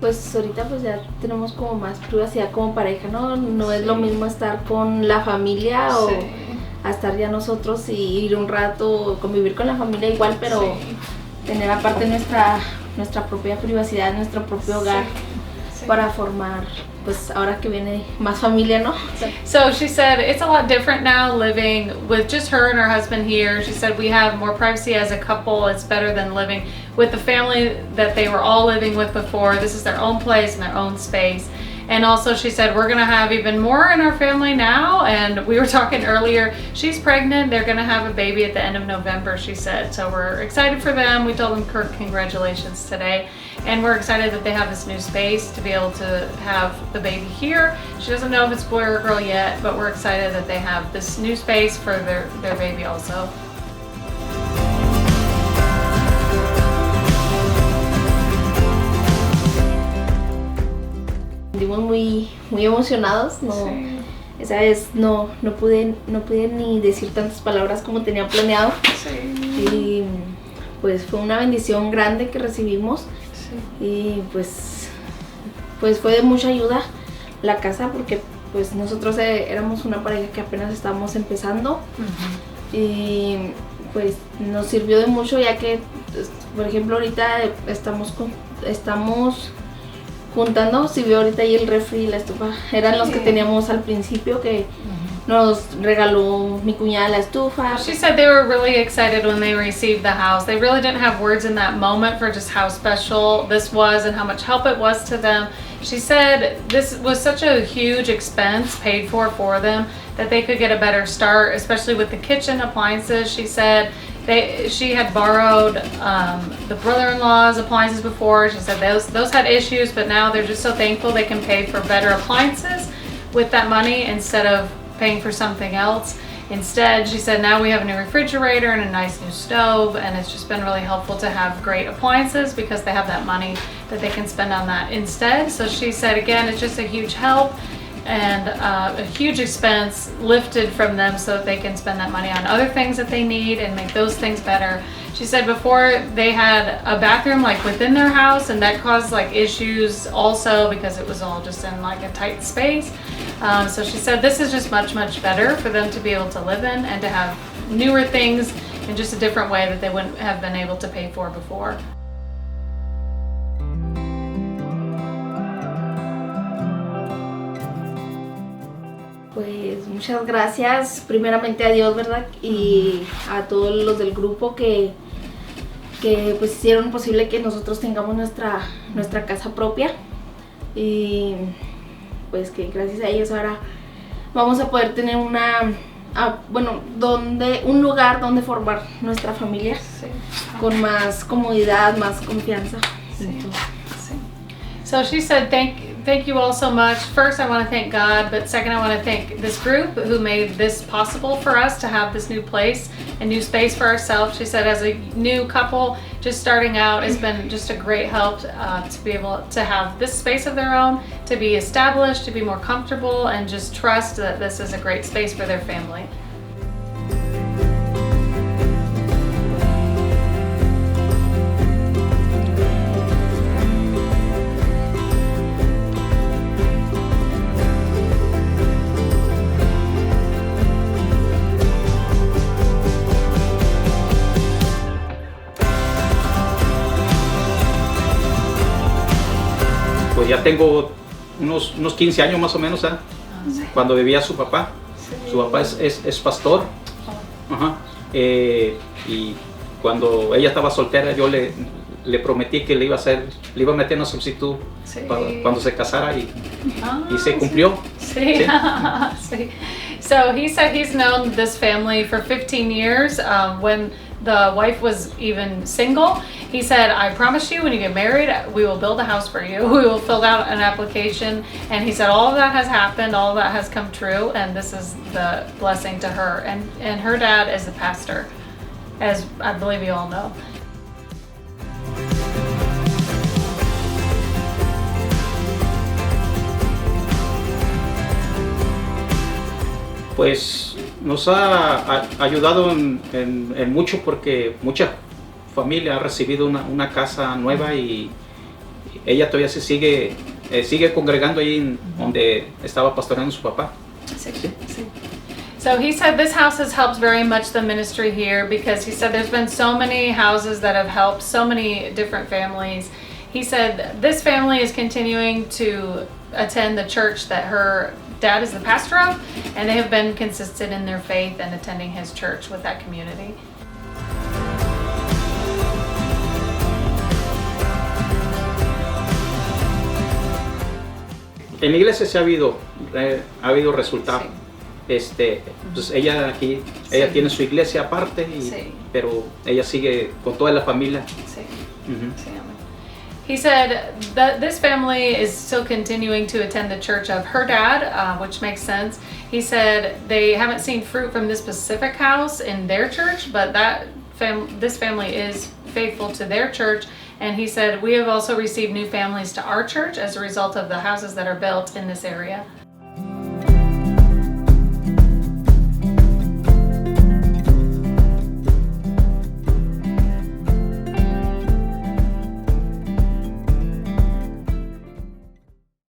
pues ahorita pues ya tenemos como más privacidad como pareja, ¿no? No es lo mismo estar con la familia o a estar ya nosotros y ir un rato, convivir con la familia igual, pero tener aparte nuestra propia privacidad, nuestro propio hogar para formar, pues ahora que viene más familia, ¿no? So she said it's a lot different now living with just her and her husband here. She said we have more privacy as a couple. It's better than living with the family that they were all living with before. This is their own place and their own space. And also she said we're gonna have even more in our family now, and we were talking earlier, she's pregnant, they're gonna have a baby at the end of November, she said. So we're excited for them. We told them congratulations today, and we're excited that they have this new space to be able to have the baby here. She doesn't know if it's boy or girl yet, but we're excited that they have this new space for their baby also. Estuvimos muy emocionados, esa vez no pude ni decir tantas palabras como tenía planeado. Y pues fue una bendición grande que recibimos y pues fue de mucha ayuda la casa, porque pues nosotros éramos una pareja que apenas estábamos empezando y pues nos sirvió de mucho, ya que por ejemplo ahorita estamos juntando, si veo ahorita ahí el refri y la estufa, eran los que teníamos al principio, que nos regaló mi cuñada la estufa. She said they were really excited when they received the house. They really didn't have words in that moment for just how special this was and how much help it was to them. She said this was such a huge expense paid for them that they could get a better start, especially with the kitchen appliances. She said she had borrowed the brother-in-law's appliances before. She said those had issues, but now they're just so thankful they can pay for better appliances with that money instead of paying for something else. Instead, she said now we have a new refrigerator and a nice new stove, and it's just been really helpful to have great appliances because they have that money that they can spend on that instead. So she said again, it's just a huge help and a huge expense lifted from them so that they can spend that money on other things that they need and make those things better. She said before they had a bathroom like within their house, and that caused like issues also because it was all just in like a tight space. So she said this is just much better for them to be able to live in and to have newer things in just a different way that they wouldn't have been able to pay for before. Pues muchas gracias primeramente a Dios, ¿verdad? Y a todos los del grupo que pues hicieron posible que nosotros tengamos nuestra casa propia, y pues que gracias a ellos ahora vamos a poder tener un lugar donde formar nuestra familia con más comodidad, más confianza. So she said thank you all so much. First, I want to thank God, but second, I want to thank this group who made this possible for us to have this new place and new space for ourselves. She said as a new couple just starting out, it's been just a great help to be able to have this space of their own, to be established, to be more comfortable, and just trust that this is a great space for their family. Pues ya tengo unos 15 años más o menos, ¿eh? Cuando vivía su papá. Su papá es pastor. Y cuando ella estaba soltera, yo le prometí que le iba a meter una solicitud para cuando se casara, y se cumplió. Sí. So he said he's known this family for 15 years. When the wife was even single, he said, I promise you when you get married, we will build a house for you. We will fill out an application. And he said all of that has happened, all of that has come true, and this is the blessing to her. And her dad is the pastor, as I believe you all know. Pues nos ha ayudado en mucho, porque mucha familia ha recibido una casa nueva, y ella todavía se sigue congregando ahí donde estaba pastoreando su papá. Sí. So he said this house has helped very much the ministry here, because he said there's been so many houses that have helped so many different families. He said this family is continuing to attend the church that her dad is the pastor of, and they have been consistent in their faith and attending his church with that community. En la iglesia sí ha habido resultado. Pues ella tiene su iglesia aparte, pero ella sigue con toda la familia. He said that this family is still continuing to attend the church of her dad, which makes sense. He said they haven't seen fruit from this specific house in their church, but this family is faithful to their church. And he said, we have also received new families to our church as a result of the houses that are built in this area.